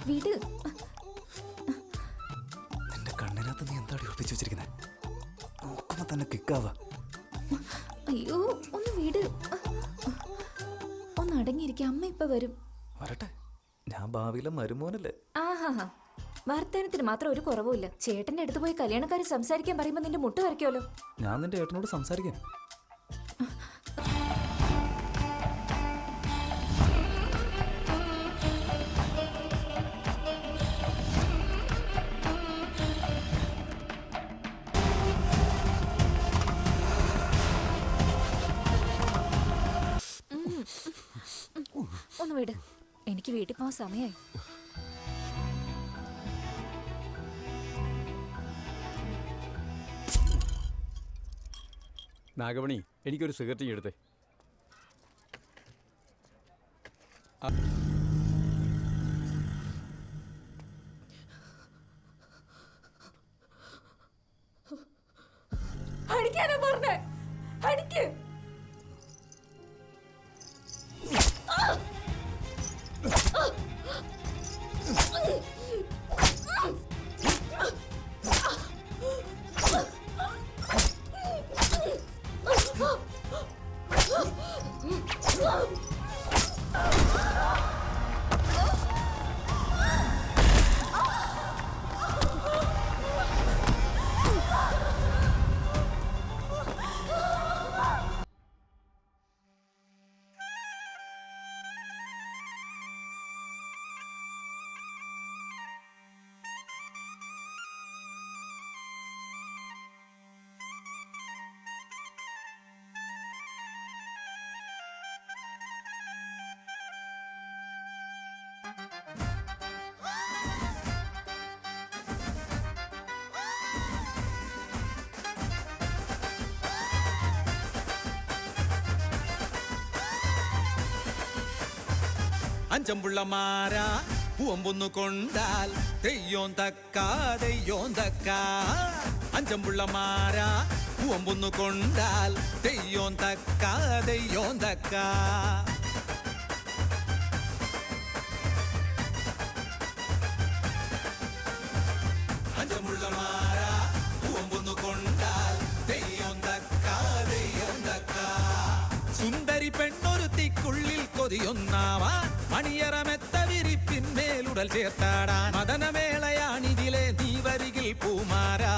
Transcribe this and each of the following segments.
വീട്. നിന്റെ കണ്ണിനകത്ത് നീ എന്താടി ഒളിപ്പിച്ചു വെച്ചിരിക്കുന്നത്? നോക്കുമ്പോ തന്നെ കിക്കാവാ. അയ്യോ ഒന്ന് വീട്. ഒന്ന് അടങ്ങിയിരിക്കുക, അമ്മ ഇപ്പൊ വരും. വരട്ടെ, ഞാൻ ഭാവിയിലെ മരുമോനല്ലേ. ആഹാ, വർത്തമാനത്തിന് മാത്രം ഒരു കുറവുമില്ല. ചേട്ടന്റെ അടുത്ത് പോയി കല്യാണക്കാര് സംസാരിക്കാൻ പറയുമ്പോ നിന്റെ മുട്ട് വരയ്ക്കുമല്ലോ. ഞാൻ നിന്റെ ഏട്ടനോട് സംസാരിക്കാൻ. ഒന്ന് വീട്, എനിക്ക് വീട്ടിൽ പോകാൻ സമയമായി. നാഗമണി, എനിക്കൊരു സിഗരറ്റ് എടുത്തേ. അടിക്കാനാ പറഞ്ഞേ, അടിക്ക്. അഞ്ചമ്പുള്ളമാരാ പൂവമ്പൊന്നു കൊണ്ടാൽ തെയ്യോൻ തക്ക തെയ്യോൻ തക്ക. അഞ്ചമ്പുള്ളമാരാ പൂവമ്പൊന്നു കൊണ്ടാൽ തെയ്യോൻ തക്ക തെയ്യോൻ തക്ക. അഞ്ചമ്പുള്ളമാരാ പൂവമ്പൊന്നു കൊണ്ടാൽ തെയ്യോൻ തക്ക തെയ്യോൻ തക്ക. സുന്ദരി പെണ്ണൊരുത്തിക്കുള്ളിൽ കൊതിയൊന്നാവാൻ മണിയറമെത്ത വിരിപ്പിന്മേലുടൽ ചേർത്താടാൻ മദനമേളയാണിതിലെ നീ വരികിൽ പൂമാരാ.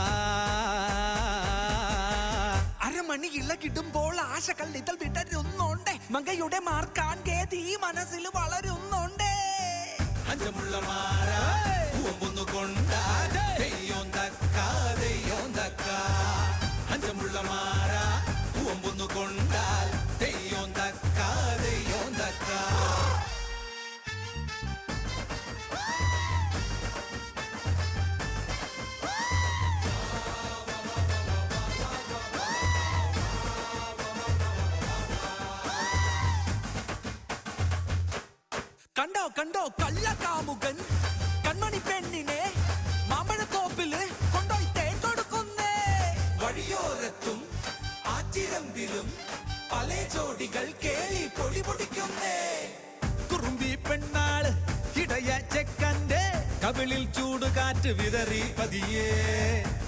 അരമണി ഇളകിടുമ്പോൾ ആശകൾ ഇതൾ വിടരുന്നുണ്ടേ, മങ്കയുടെ മാർക്കാൻ കേതി മനസ്സിൽ വളരുന്നുണ്ടേ. അഞ്ചമുള്ളമാരാ പൂവമ്പൊന്നു കൊണ്ടാൽ തെയ്യോൻ തക്ക തെയ്യോൻ തക്ക. അഞ്ചമുള്ളമാരാ പൂവമ്പൊന്നു കൊണ്ടാൽ തെയ്യോൻ തക്ക തെയ്യോൻ തക്ക. കണ്ടോ കണ്ടോ കള്ളക്കാമുകൻ കൺമണി പെണ്ണിനെ മാമ്പഴത്തോപ്പില് കൊണ്ടോയി തേൻ കൊടുക്കുന്നേ. വഴിയോരത്തും ആറ്റിരമ്പിലും പല ജോഡികൾ കേളി പൊടി പൊടിക്കുന്നേ. കുറുമ്പി പെണ്ണാള് ഇടയ ചെക്കന്റെ കവിളിൽ ചൂടുകാറ്റ് വിതറി പതിയേ.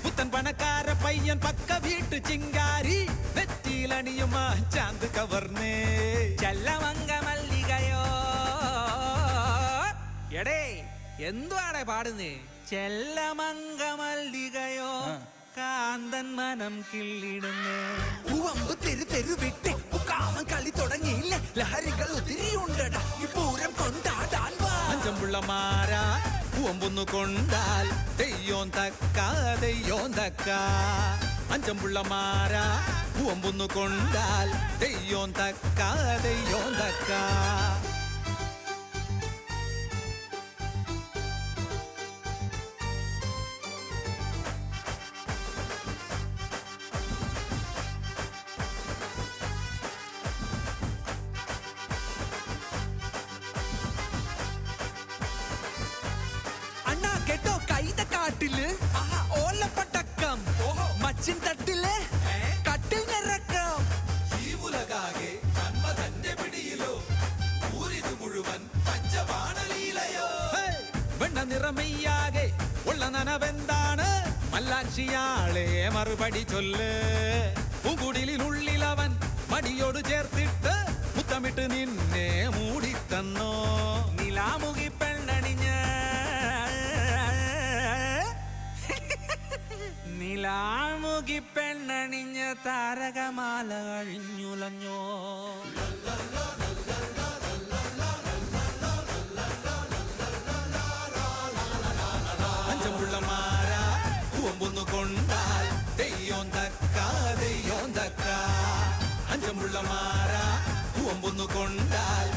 പുത്തൻ പണക്കാര പയ്യൻ പക്ക വീട്ടു ചിങ്കാരി നെറ്റിയിലണിയുമാ ചാന്ത് കവർന്നേ. ചെല്ലമങ്ക മല്ലികയോ എടേ എന്തുവാടെ പാടുന്നേ? ചെല്ലമങ്ക മല്ലികയോ കാന്തൻ മനം കിള്ളിടുന്നേ. പൂവമ്പ് തെരു തെരു വിട്ട് കാമൻ കളി തുടങ്ങിയില്ല, ലഹരികൾ ഒത്തിരിയുണ്ടടാ ഈ പൂരം കൊണ്ടാടാൻ വാ. അഞ്ചമ്പുള്ളമാരാ പൂവമ്പൊന്നു കൊണ്ടാൽ തെയ്യോൻ തക്ക തെയ്യോൻ തക്ക. അഞ്ചമ്പുള്ളമാരാ പൂവമ്പൊന്നു കൊണ്ടാൽ തെയ്യോൻ തക്ക തെയ്യോൻ തക്ക. അണ്ണാ കേട്ടോ കൈതക്കാട്ടില് ഓലപ്പട്ടക്കം മച്ചിൻ തട്ടില് കട്ടിൽ നിറക്കം. ഈ ഉലകാകെ നന്മ തന്റെ പിടിയിലോ ഊരിതു മുഴുവൻ പഞ്ചവാണലീലയോ. വെണ്ണ നിറമയ്യാകെ ഉള്ള നനവെന്താണ് മല്ലാക്ഷിയാളെ മറുപടി ചൊല്ല് പൂങ്കുടിലിനുള്ളിലവൻ മടിയോട് ചേർത്തിട്ട് മുത്തമിട്ട് നിന്നെ മൂടിത്തന്നോ നിലാമുഖി പെണ്ണണിഞ്ഞ് നിലാമുഖി പെണ്ണണിഞ്ഞ് താരകമാല കഴിഞ്ഞുലഞ്ഞോ അഞ്ചമുള്ളമാര പൂവമ്പൊന്നു കൊണ്ടാൽ തെയ്യോൻ തക്ക അഞ്ചമുള്ളമാര പൂവമ്പൊന്നു കൊണ്ടാൽ